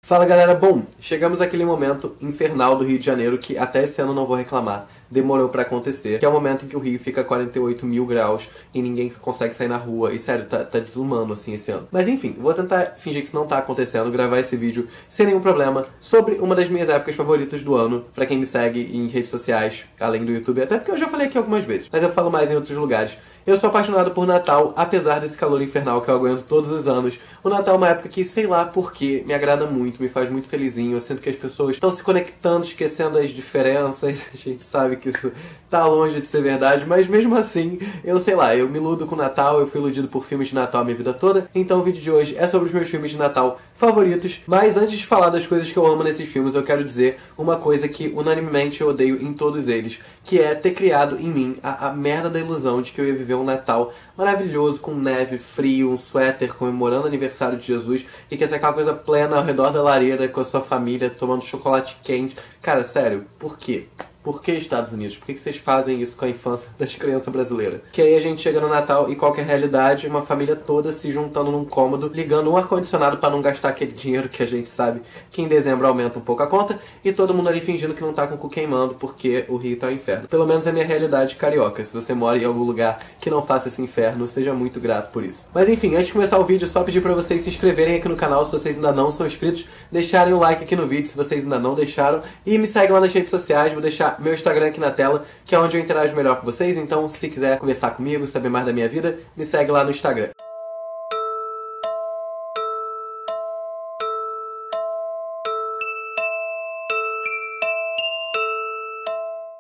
Fala galera, bom, chegamos àquele momento infernal do Rio de Janeiro que até esse ano não vou reclamar, demorou pra acontecer, que é o momento em que o Rio fica 48 mil graus e ninguém consegue sair na rua, e sério, tá desumano assim esse ano. Mas enfim, vou tentar fingir que isso não tá acontecendo, gravar esse vídeo sem nenhum problema sobre uma das minhas épocas favoritas do ano, pra quem me segue em redes sociais, além do YouTube, até porque eu já falei aqui algumas vezes, mas eu falo mais em outros lugares. Eu sou apaixonado por Natal, apesar desse calor infernal que eu aguento todos os anos. O Natal é uma época que, sei lá porquê, me agrada muito, me faz muito felizinho. Eu sinto que as pessoas estão se conectando, esquecendo as diferenças. A gente sabe que isso tá longe de ser verdade, mas mesmo assim, eu sei lá, eu me iludo com o Natal, eu fui iludido por filmes de Natal a minha vida toda. Então o vídeo de hoje é sobre os meus filmes de Natal favoritos. Mas antes de falar das coisas que eu amo nesses filmes, eu quero dizer uma coisa que unanimemente eu odeio em todos eles, que é ter criado em mim a merda da ilusão de que eu ia viver um Natal maravilhoso, com neve, frio, um suéter comemorando o aniversário de Jesus e que ia ser aquela coisa plena ao redor da lareira com a sua família, tomando chocolate quente. Cara, sério, por quê? Por que Estados Unidos? Por que vocês fazem isso com a infância das crianças brasileiras? Que aí a gente chega no Natal e qual que é a realidade? Uma família toda se juntando num cômodo, ligando um ar-condicionado para não gastar aquele dinheiro que a gente sabe que em dezembro aumenta um pouco a conta, e todo mundo ali fingindo que não tá com o cu queimando porque o Rio tá um inferno. Pelo menos é a minha realidade carioca. Se você mora em algum lugar que não faça esse inferno, seja muito grato por isso. Mas enfim, antes de começar o vídeo, só pedir para vocês se inscreverem aqui no canal se vocês ainda não são inscritos, deixarem um like aqui no vídeo se vocês ainda não deixaram, e me seguem lá nas redes sociais. Vou deixar meu Instagram aqui na tela, que é onde eu interajo melhor com vocês, então se quiser conversar comigo, saber mais da minha vida, me segue lá no Instagram.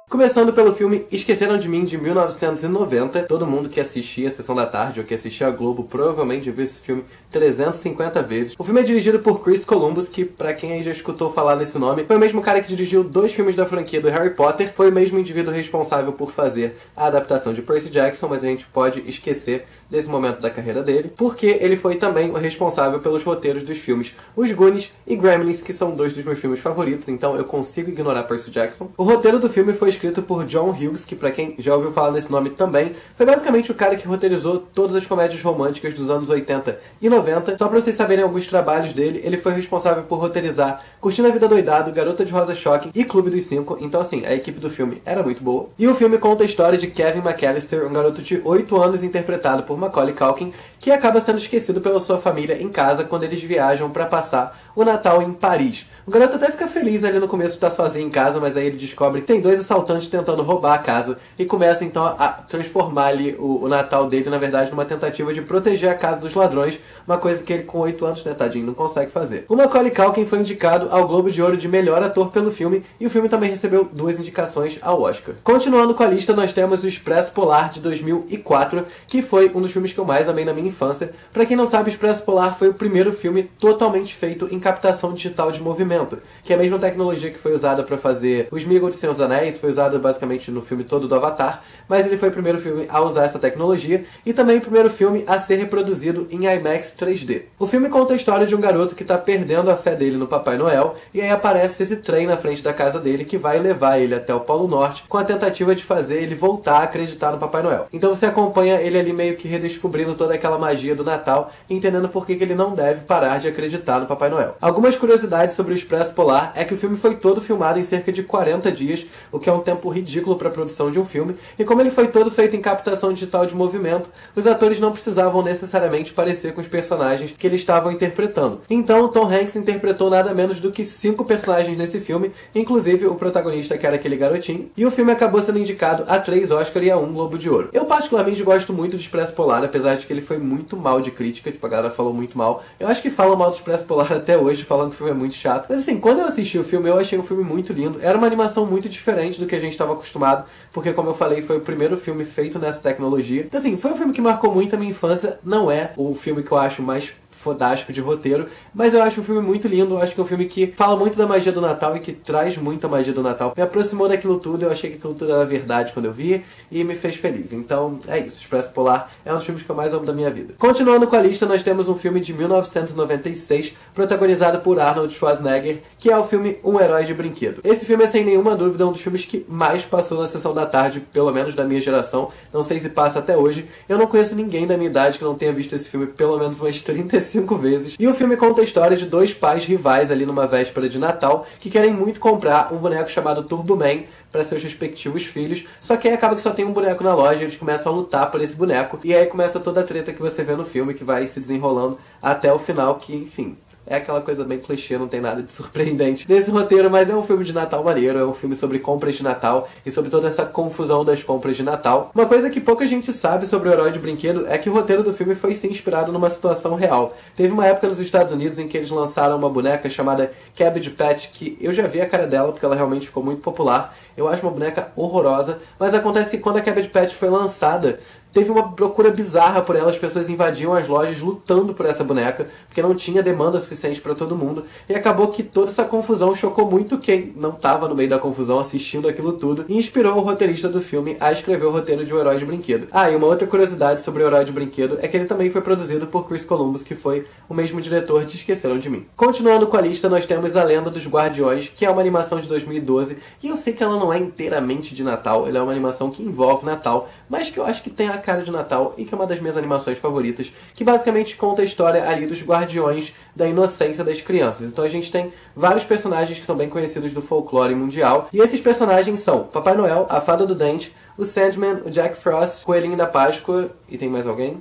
Começando pelo filme Esqueceram de Mim, de 1990. Todo mundo que assistia a Sessão da Tarde ou que assistia a Globo provavelmente viu esse filme 350 vezes. O filme é dirigido por Chris Columbus, que pra quem aí já escutou falar nesse nome, foi o mesmo cara que dirigiu 2 filmes da franquia do Harry Potter, foi o mesmo indivíduo responsável por fazer a adaptação de Percy Jackson, mas a gente pode esquecer desse momento da carreira dele, porque ele foi também o responsável pelos roteiros dos filmes Os Goonies e Gremlins, que são 2 dos meus filmes favoritos, então eu consigo ignorar Percy Jackson. O roteiro do filme foi escrito por John Hughes, que pra quem já ouviu falar nesse nome também, foi basicamente o cara que roteirizou todas as comédias românticas dos anos 80 e 90. Só pra vocês saberem alguns trabalhos dele, ele foi responsável por roteirizar Curtindo a Vida Doidado, Garota de Rosa Choque e Clube dos 5, então assim, a equipe do filme era muito boa. E o filme conta a história de Kevin McAllister, um garoto de 8 anos interpretado por Macaulay Culkin, que acaba sendo esquecido pela sua família em casa quando eles viajam pra passar o Natal em Paris. O garoto até fica feliz ali no começo de estar sozinho em casa, mas aí ele descobre que tem 2 assaltantes tentando roubar a casa e começa então a transformar ali o Natal dele, na verdade, numa tentativa de proteger a casa dos ladrões, uma coisa que ele com 8 anos, né, tadinho, não consegue fazer. O Macaulay Culkin foi indicado ao Globo de Ouro de melhor ator pelo filme, e o filme também recebeu 2 indicações ao Oscar. Continuando com a lista, nós temos o Expresso Polar de 2004, que foi um dos filmes que eu mais amei na minha infância. Pra quem não sabe, o Expresso Polar foi o primeiro filme totalmente feito em captação digital de movimento, que é a mesma tecnologia que foi usada pra fazer Os Sméagol de Senhor dos Anéis, foi usada basicamente no filme todo do Avatar, mas ele foi o primeiro filme a usar essa tecnologia e também o primeiro filme a ser reproduzido em IMAX 3D. O filme conta a história de um garoto que tá perdendo a fé dele no Papai Noel, e aí aparece esse trem na frente da casa dele que vai levar ele até o Polo Norte com a tentativa de fazer ele voltar a acreditar no Papai Noel. Então você acompanha ele ali meio que redescobrindo toda aquela magia do Natal e entendendo por que ele não deve parar de acreditar no Papai Noel. Algumas curiosidades sobre o Expresso Polar é que o filme foi todo filmado em cerca de 40 dias, o que é um tempo ridículo para a produção de um filme, e como ele foi todo feito em captação digital de movimento, os atores não precisavam necessariamente parecer com os personagens que eles estavam interpretando. Então o Tom Hanks interpretou nada menos do que 5 personagens nesse filme, inclusive o protagonista, que era aquele garotinho, e o filme acabou sendo indicado a 3 Oscar e a 1 Globo de Ouro. Eu particularmente gosto muito do Expresso Polar, apesar de que ele foi muito mal de crítica, tipo, a galera falou muito mal. Eu acho que falam mal do Expresso Polar até hoje, falando que o filme é muito chato. Mas assim, quando eu assisti o filme, eu achei o filme muito lindo. Era uma animação muito diferente do que a gente estava acostumado, porque, como eu falei, foi o primeiro filme feito nessa tecnologia. Então, assim, foi um filme que marcou muito a minha infância. Não é o filme que eu acho mais fodástico de roteiro, mas eu acho um filme muito lindo. Eu acho que é um filme que fala muito da magia do Natal e que traz muito a magia do Natal. Me aproximou daquilo tudo, eu achei que aquilo tudo era verdade quando eu vi e me fez feliz. Então é isso, Expresso Polar é um dos filmes que eu mais amo da minha vida. Continuando com a lista, nós temos um filme de 1996, protagonizado por Arnold Schwarzenegger, que é o filme Um Herói de Brinquedo. Esse filme é sem nenhuma dúvida um dos filmes que mais passou na Sessão da Tarde, pelo menos da minha geração. Não sei se passa até hoje. Eu não conheço ninguém da minha idade que não tenha visto esse filme pelo menos umas 35 5 vezes. E o filme conta a história de dois pais rivais ali numa véspera de Natal que querem muito comprar um boneco chamado Turbo Man para seus respectivos filhos, só que aí acaba que só tem um boneco na loja e eles começam a lutar por esse boneco, e aí começa toda a treta que você vê no filme, que vai se desenrolando até o final, que, enfim, é aquela coisa bem clichê, não tem nada de surpreendente nesse roteiro, mas é um filme de Natal maneiro, é um filme sobre compras de Natal e sobre toda essa confusão das compras de Natal. Uma coisa que pouca gente sabe sobre o Herói de Brinquedo é que o roteiro do filme foi sim inspirado numa situação real. Teve uma época nos Estados Unidos em que eles lançaram uma boneca chamada Cabbage Patch, que eu já vi a cara dela porque ela realmente ficou muito popular. Eu acho uma boneca horrorosa, mas acontece que quando a Cabbage Patch foi lançada, teve uma procura bizarra por ela, as pessoas invadiam as lojas lutando por essa boneca, porque não tinha demanda suficiente para todo mundo, e acabou que toda essa confusão chocou muito quem não estava no meio da confusão assistindo aquilo tudo, e inspirou o roteirista do filme a escrever o roteiro de O Herói de Brinquedo. Ah, e uma outra curiosidade sobre O Herói de Brinquedo é que ele também foi produzido por Chris Columbus, que foi o mesmo diretor de Esqueceram de Mim. Continuando com a lista, nós temos A Lenda dos Guardiões, que é uma animação de 2012, e eu sei que ela não é inteiramente de Natal, ela é uma animação que envolve Natal, mas que eu acho que tem a cara de Natal e que é uma das minhas animações favoritas, que basicamente conta a história ali dos guardiões da inocência das crianças. Então a gente tem vários personagens que são bem conhecidos do folclore mundial, e esses personagens são Papai Noel, a Fada do Dente, o Sandman, o Jack Frost, o Coelhinho da Páscoa, e tem mais alguém?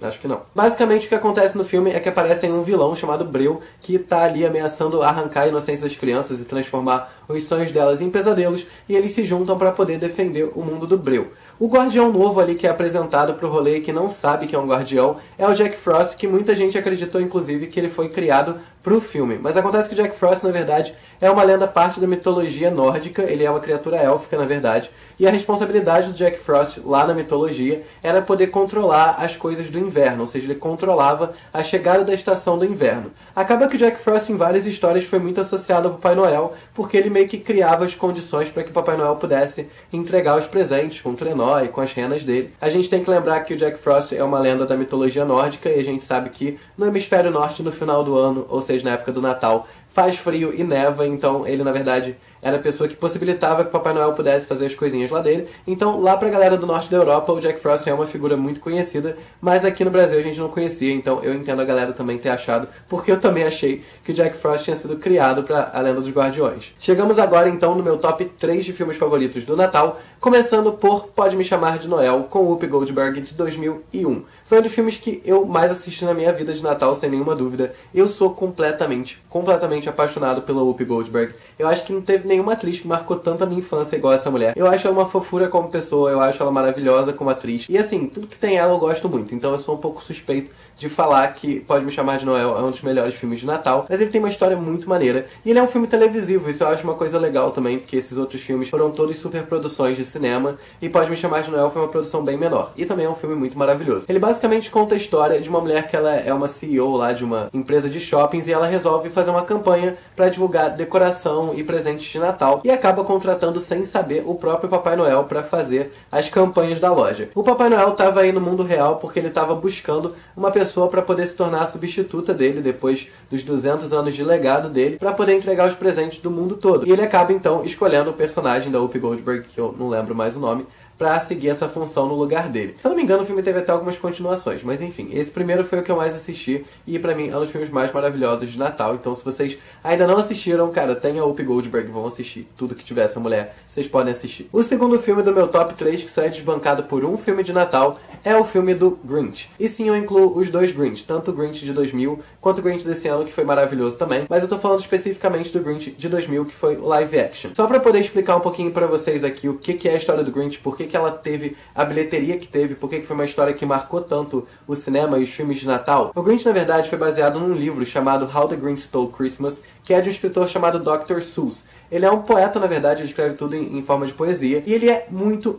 Acho que não. Basicamente o que acontece no filme é que aparece um vilão chamado Breu, que tá ali ameaçando arrancar a inocência das crianças e transformar os sonhos delas em pesadelos, e eles se juntam para poder defender o mundo do Breu. O guardião novo ali que é apresentado pro rolê e que não sabe que é um guardião é o Jack Frost, que muita gente acreditou inclusive que ele foi criado pro filme. Mas acontece que o Jack Frost, na verdade, é uma lenda parte da mitologia nórdica, ele é uma criatura élfica, na verdade, e a responsabilidade do Jack Frost lá na mitologia era poder controlar as coisas do inverno, ou seja, ele controlava a chegada da estação do inverno. Acaba que o Jack Frost em várias histórias foi muito associado ao Papai Noel, porque ele meio que criava as condições para que o Papai Noel pudesse entregar os presentes com o trenó e com as renas dele. A gente tem que lembrar que o Jack Frost é uma lenda da mitologia nórdica, e a gente sabe que no hemisfério norte, no final do ano, ou seja, na época do Natal, faz frio e neva, então ele, na verdade, era a pessoa que possibilitava que o Papai Noel pudesse fazer as coisinhas lá dele. Então, lá pra galera do norte da Europa, o Jack Frost é uma figura muito conhecida, mas aqui no Brasil a gente não conhecia, então eu entendo a galera também ter achado, porque eu também achei que o Jack Frost tinha sido criado pra A Lenda dos Guardiões. Chegamos agora, então, no meu top 3 de filmes favoritos do Natal, começando por Pode Me Chamar de Noel, com Whoopi Goldberg, de 2001. Foi um dos filmes que eu mais assisti na minha vida de Natal, sem nenhuma dúvida. Eu sou completamente apaixonado pela Whoopi Goldberg. Eu acho que não teve nenhuma atriz que marcou tanto a minha infância igual essa mulher. Eu acho ela uma fofura como pessoa, eu acho ela maravilhosa como atriz. E assim, tudo que tem ela eu gosto muito. Então eu sou um pouco suspeito de falar que Pode Me Chamar de Noel é um dos melhores filmes de Natal. Mas ele tem uma história muito maneira. E ele é um filme televisivo, isso eu acho uma coisa legal também, porque esses outros filmes foram todos superproduções de cinema. E Pode Me Chamar de Noel foi uma produção bem menor. E também é um filme muito maravilhoso. Ele basicamente conta a história de uma mulher que ela é uma CEO lá de uma empresa de shoppings, e ela resolve fazer uma campanha para divulgar decoração e presentes de Natal, e acaba contratando sem saber o próprio Papai Noel para fazer as campanhas da loja. O Papai Noel estava aí no mundo real porque ele estava buscando uma pessoa para poder se tornar a substituta dele depois dos 200 anos de legado dele, para poder entregar os presentes do mundo todo. E ele acaba então escolhendo o personagem da Whoopi Goldberg, que eu não lembro mais o nome, pra seguir essa função no lugar dele. Se eu não me engano, o filme teve até algumas continuações, mas enfim, esse primeiro foi o que eu mais assisti, e pra mim é um dos filmes mais maravilhosos de Natal. Então se vocês ainda não assistiram, cara, tem a Whoopi Goldberg, vão assistir tudo que tiver essa mulher, vocês podem assistir. O segundo filme do meu top 3, que só é desbancado por um filme de Natal, é o filme do Grinch. E sim, eu incluo os dois Grinch, tanto o Grinch de 2000 quanto o Grinch desse ano, que foi maravilhoso também, mas eu tô falando especificamente do Grinch de 2000, que foi o live action. Só pra poder explicar um pouquinho pra vocês aqui o que é a história do Grinch, por que ela teve a bilheteria que teve, por que foi uma história que marcou tanto o cinema e os filmes de Natal. O Grinch, na verdade, foi baseado num livro chamado How the Grinch Stole Christmas, que é de um escritor chamado Dr. Seuss. Ele é um poeta, na verdade, ele escreve tudo em forma de poesia, e ele é muito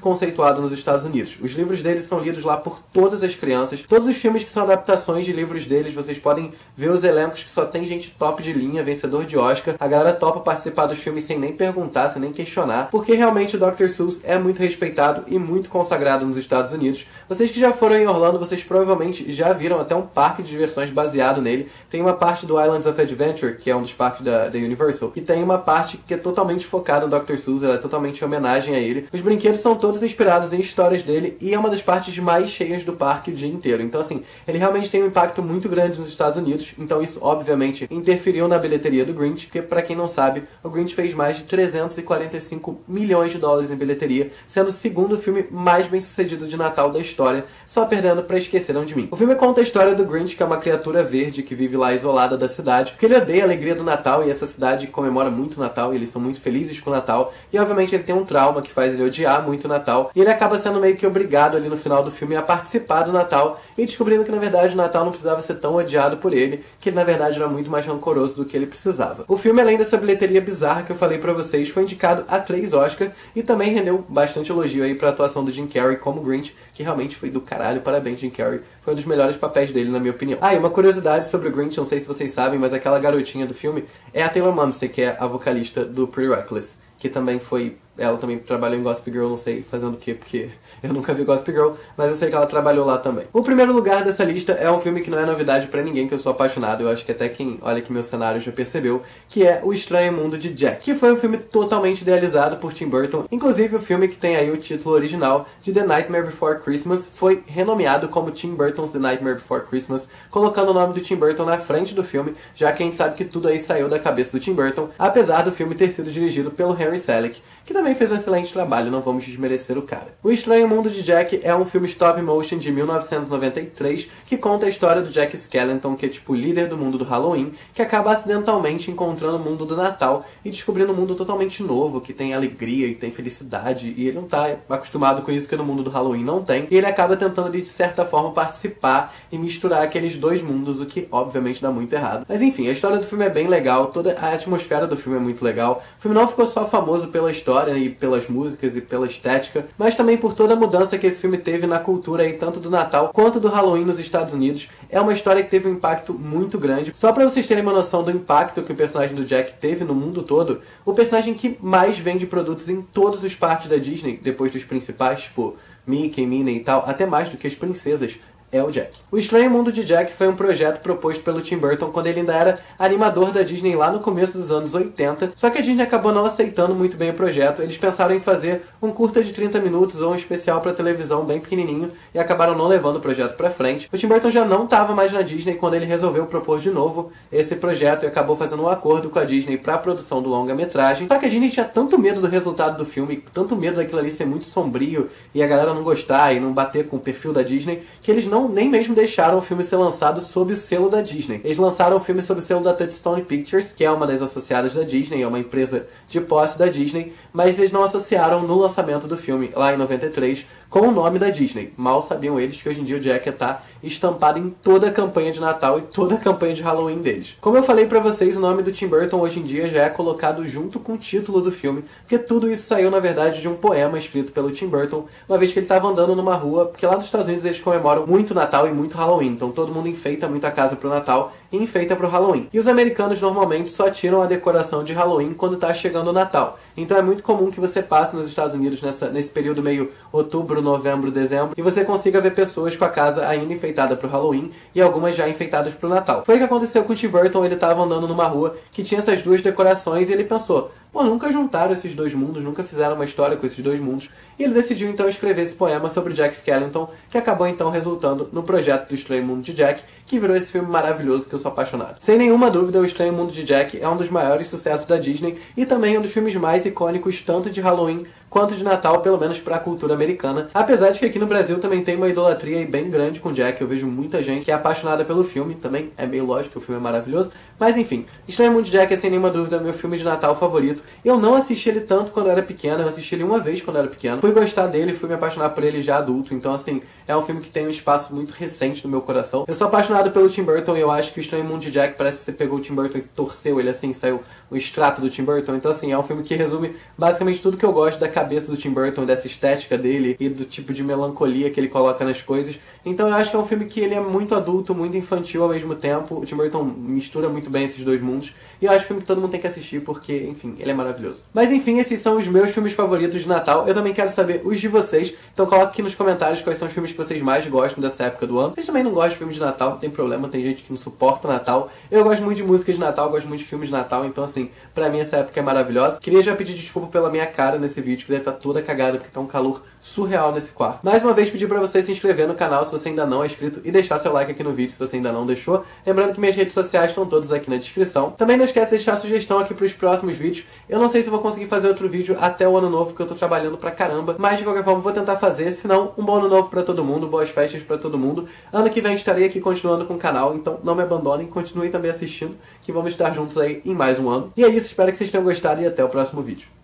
conceituado nos Estados Unidos. Os livros dele são lidos lá por todas as crianças. Todos os filmes que são adaptações de livros deles, vocês podem ver os elencos que só tem gente top de linha, vencedor de Oscar. A galera topa participar dos filmes sem nem perguntar, sem nem questionar, porque realmente o Dr. Seuss é muito respeitado e muito consagrado nos Estados Unidos. Vocês que já foram em Orlando, vocês provavelmente já viram até um parque de diversões baseado nele. Tem uma parte do Islands of Adventure, que é um dos parques da Universal, e tem uma parte que é totalmente focada no Dr. Seuss, ela é totalmente em homenagem a ele. Os brinquedos são todos inspirados em histórias dele e é uma das partes mais cheias do parque o dia inteiro. Então, assim, ele realmente tem um impacto muito grande nos Estados Unidos, então isso, obviamente, interferiu na bilheteria do Grinch, porque, pra quem não sabe, o Grinch fez mais de 345 milhões de dólares em bilheteria, sendo o segundo filme mais bem sucedido de Natal da história, só perdendo pra Esqueceram de Mim. O filme conta a história do Grinch, que é uma criatura verde que vive lá isolada da cidade, porque ele odeia a alegria do Natal e essa cidade comemora muito o Natal e eles são muito felizes com o Natal, e obviamente ele tem um trauma que faz ele odiar muito o Natal, e ele acaba sendo meio que obrigado ali no final do filme a participar do Natal e descobrindo que na verdade o Natal não precisava ser tão odiado por ele, que ele na verdade era muito mais rancoroso do que ele precisava. O filme, além dessa bilheteria bizarra que eu falei pra vocês, foi indicado a 3 Oscars e também rendeu bastante elogio aí pra atuação do Jim Carrey como Grinch, que realmente foi do caralho. Parabéns, Jim Carrey. Foi um dos melhores papéis dele, na minha opinião. Ah, e uma curiosidade sobre o Grinch, não sei se vocês sabem, mas aquela garotinha do filme é a Taylor Momsen, que é a vocalista do Pretty Reckless, que também foi... Ela também trabalhou em Gossip Girl, não sei fazendo o quê, porque eu nunca vi Gossip Girl, mas eu sei que ela trabalhou lá também. O primeiro lugar dessa lista é um filme que não é novidade pra ninguém, que eu sou apaixonado, eu acho que até quem olha aqui meu cenário já percebeu, que é O Estranho Mundo de Jack, que foi um filme totalmente idealizado por Tim Burton. Inclusive, o filme que tem aí o título original de The Nightmare Before Christmas foi renomeado como Tim Burton's The Nightmare Before Christmas, colocando o nome do Tim Burton na frente do filme, já que a gente sabe que tudo aí saiu da cabeça do Tim Burton, apesar do filme ter sido dirigido pelo Henry Selick, que também fez um excelente trabalho, não vamos desmerecer o cara. O Estranho Mundo de Jack é um filme stop motion de 1993 que conta a história do Jack Skellington, que é tipo o líder do mundo do Halloween, que acaba acidentalmente encontrando o mundo do Natal e descobrindo um mundo totalmente novo, que tem alegria e tem felicidade, e ele não tá acostumado com isso porque no mundo do Halloween não tem, e ele acaba tentando de certa forma participar e misturar aqueles dois mundos, o que obviamente dá muito errado. Mas enfim, a história do filme é bem legal, toda a atmosfera do filme é muito legal. O filme não ficou só famoso pela história e pelas músicas e pela estética, mas também por toda a mudança que esse filme teve na cultura aí, tanto do Natal quanto do Halloween nos Estados Unidos. É uma história que teve um impacto muito grande. Só pra vocês terem uma noção do impacto que o personagem do Jack teve no mundo todo, o personagem que mais vende produtos em todos os parques da Disney, depois dos principais, tipo Mickey, Minnie e tal, até mais do que as princesas, é o Jack. O Estranho Mundo de Jack foi um projeto proposto pelo Tim Burton quando ele ainda era animador da Disney lá no começo dos anos 80, só que a Disney acabou não aceitando muito bem o projeto. Eles pensaram em fazer um curta de 30 minutos ou um especial pra televisão bem pequenininho e acabaram não levando o projeto pra frente. O Tim Burton já não estava mais na Disney quando ele resolveu propor de novo esse projeto e acabou fazendo um acordo com a Disney pra produção do longa-metragem. Só que a Disney tinha tanto medo do resultado do filme, tanto medo daquilo ali ser muito sombrio e a galera não gostar e não bater com o perfil da Disney, que eles nem mesmo deixaram o filme ser lançado sob o selo da Disney. Eles lançaram o filme sob o selo da Touchstone Pictures, que é uma das associadas da Disney, é uma empresa de posse da Disney, mas eles não associaram no lançamento do filme, lá em 93, com o nome da Disney. Mal sabiam eles que hoje em dia o Jack está estampado em toda a campanha de Natal e toda a campanha de Halloween deles. Como eu falei pra vocês, o nome do Tim Burton hoje em dia já é colocado junto com o título do filme, porque tudo isso saiu, na verdade, de um poema escrito pelo Tim Burton, uma vez que ele estava andando numa rua, porque lá nos Estados Unidos eles comemoram muito Natal e muito Halloween, então todo mundo enfeita muito a casa pro Natal e enfeita pro Halloween. E os americanos normalmente só tiram a decoração de Halloween quando tá chegando o Natal. Então é muito comum que você passe nos Estados Unidos nesse período meio outubro, novembro, dezembro, e você consiga ver pessoas com a casa ainda enfeitada pro Halloween e algumas já enfeitadas pro Natal. Foi o que aconteceu com o Tim Burton. Ele tava andando numa rua que tinha essas duas decorações e ele pensou, pô, nunca juntaram esses dois mundos, nunca fizeram uma história com esses dois mundos. E ele decidiu então escrever esse poema sobre Jack Skellington, que acabou então resultando no projeto do Estranho Mundo de Jack, que virou esse filme maravilhoso que eu sou apaixonado. Sem nenhuma dúvida, O Estranho Mundo de Jack é um dos maiores sucessos da Disney e também um dos filmes mais icônicos tanto de Halloween quanto de Natal, pelo menos para a cultura americana. Apesar de que aqui no Brasil também tem uma idolatria aí bem grande com Jack, eu vejo muita gente que é apaixonada pelo filme, também é meio lógico que o filme é maravilhoso, mas enfim, Estranho Mundo de Jack é sem nenhuma dúvida meu filme de Natal favorito. Eu não assisti ele tanto quando eu era pequeno, eu assisti ele uma vez quando eu era pequeno, fui gostar dele, fui me apaixonar por ele já adulto, então assim, é um filme que tem um espaço muito recente no meu coração. Eu sou apaixonado pelo Tim Burton e eu acho que O Estranho Mundo de Jack parece que você pegou o Tim Burton e torceu ele assim, saiu o extrato do Tim Burton, então assim, é um filme que resume basicamente tudo que eu gosto da cabeça do Tim Burton, dessa estética dele e do tipo de melancolia que ele coloca nas coisas. Então eu acho que é um filme que ele é muito adulto, muito infantil ao mesmo tempo. O Tim Burton mistura muito bem esses dois mundos. E eu acho um filme que todo mundo tem que assistir porque, enfim, ele é maravilhoso. Mas enfim, esses são os meus filmes favoritos de Natal. Eu também quero saber os de vocês. Então coloque aqui nos comentários quais são os filmes que vocês mais gostam dessa época do ano. Vocês também não gostam de filmes de Natal, não tem problema. Tem gente que não suporta o Natal. Eu gosto muito de música de Natal, gosto muito de filmes de Natal. Então assim, pra mim essa época é maravilhosa. Queria já pedir desculpa pela minha cara nesse vídeo, que deve estar toda cagada porque tá um calor surreal nesse quarto. Mais uma vez pedir pra você se inscrever no canal se você ainda não é inscrito e deixar seu like aqui no vídeo se você ainda não deixou. Lembrando que minhas redes sociais estão todas aqui na descrição. Também não esquece de deixar sugestão aqui pros próximos vídeos. Eu não sei se vou conseguir fazer outro vídeo até o ano novo, porque eu tô trabalhando pra caramba. Mas de qualquer forma vou tentar fazer. Se não, um bom ano novo pra todo mundo, boas festas pra todo mundo. Ano que vem estarei aqui continuando com o canal, então não me abandonem, continuem também assistindo, que vamos estar juntos aí em mais um ano. E é isso, espero que vocês tenham gostado e até o próximo vídeo.